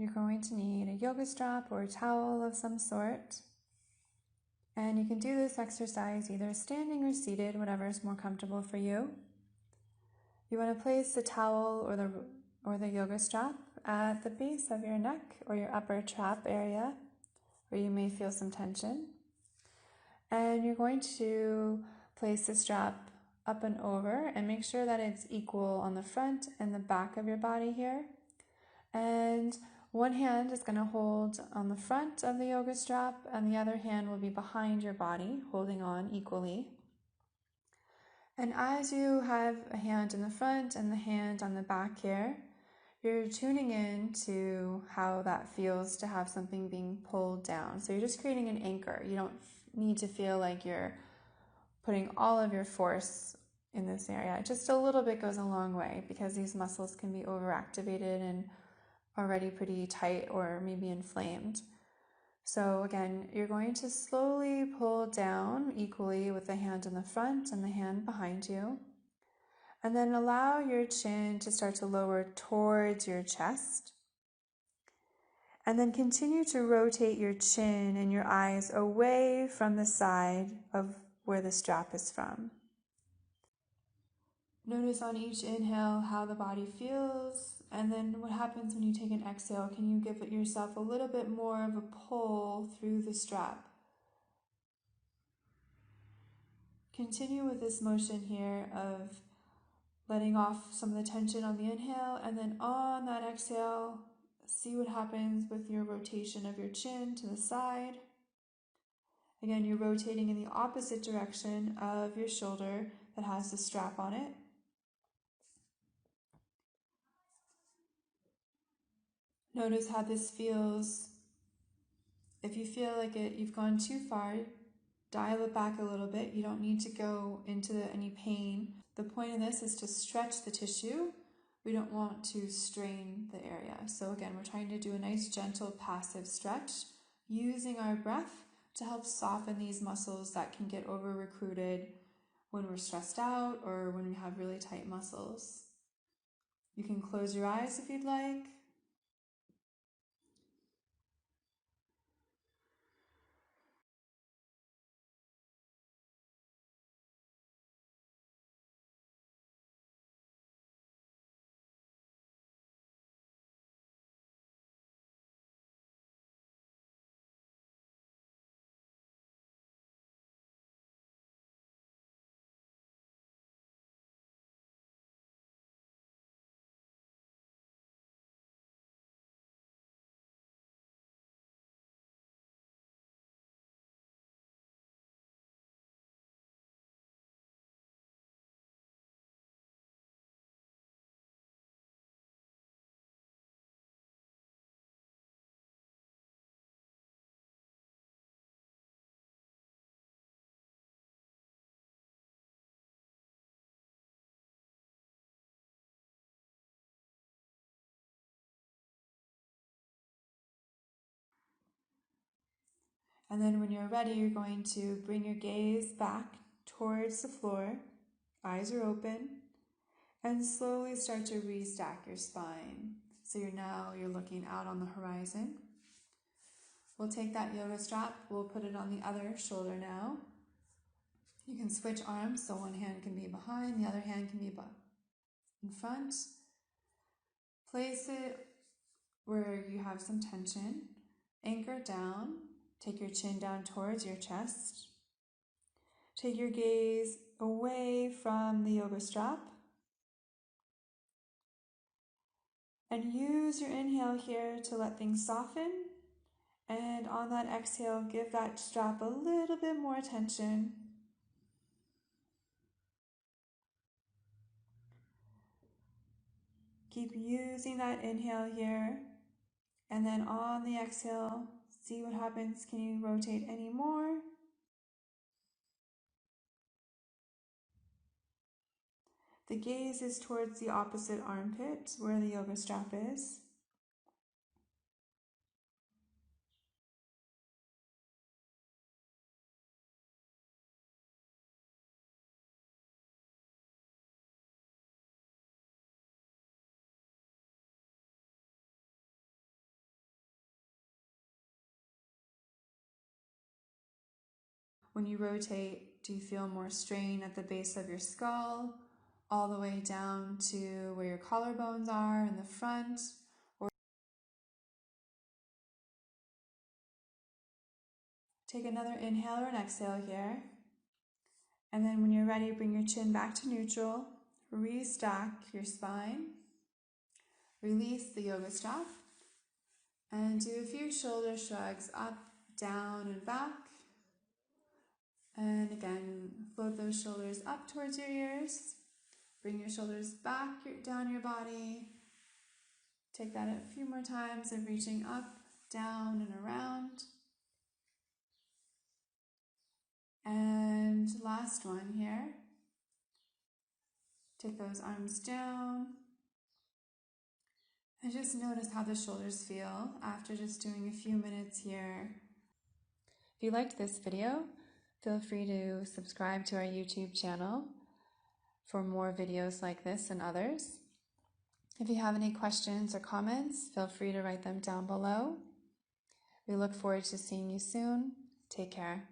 you're going to need a yoga strap or a towel of some sort. And you can do this exercise either standing or seated, whatever is more comfortable for you. You want to place the towel or the yoga strap at the base of your neck or your upper trap area where you may feel some tension. And you're going to place the strap up and over and make sure that it's equal on the front and the back of your body here. And one hand is going to hold on the front of the yoga strap and the other hand will be behind your body, holding on equally. And as you have a hand in the front and the hand on the back here, you're tuning in to how that feels to have something being pulled down. So you're just creating an anchor. You don't need to feel like you're putting all of your force in this area. Just a little bit goes a long way because these muscles can be overactivated and already pretty tight or maybe inflamed. So again, you're going to slowly pull down equally with the hand in the front and the hand behind you. And then allow your chin to start to lower towards your chest. And then continue to rotate your chin and your eyes away from the side of where the strap is from. Notice on each inhale how the body feels, and then what happens when you take an exhale. Can you give yourself a little bit more of a pull through the strap? Continue with this motion here of letting off some of the tension on the inhale, and then on that exhale, see what happens with your rotation of your chin to the side. Again, you're rotating in the opposite direction of your shoulder that has the strap on it. Notice how this feels. If you feel like you've gone too far, dial it back a little bit. You don't need to go into any pain. The point of this is to stretch the tissue. We don't want to strain the area. So again, we're trying to do a nice, gentle, passive stretch using our breath to help soften these muscles that can get over-recruited when we're stressed out or when we have really tight muscles. You can close your eyes if you'd like. And then when you're ready, you're going to bring your gaze back towards the floor. Eyes are open. And slowly start to restack your spine. So you're looking out on the horizon. We'll take that yoga strap, we'll put it on the other shoulder now. You can switch arms, so one hand can be behind, the other hand can be in front. Place it where you have some tension. Anchor down. Take your chin down towards your chest. Take your gaze away from the yoga strap. And use your inhale here to let things soften. And on that exhale, give that strap a little bit more tension. Keep using that inhale here. And then on the exhale, see what happens. Can you rotate any more? The gaze is towards the opposite armpit where the yoga strap is. When you rotate, do you feel more strain at the base of your skull, all the way down to where your collarbones are in the front? Or take another inhale or an exhale here. And then when you're ready, bring your chin back to neutral, restack your spine, release the yoga strap, and do a few shoulder shrugs up, down, and back. And again, float those shoulders up towards your ears. Bring your shoulders back down your body. Take that a few more times of reaching up, down, and around. And last one here. Take those arms down. And just notice how the shoulders feel after just doing a few minutes here. If you liked this video, feel free to subscribe to our YouTube channel for more videos like this and others. If you have any questions or comments, feel free to write them down below. We look forward to seeing you soon. Take care.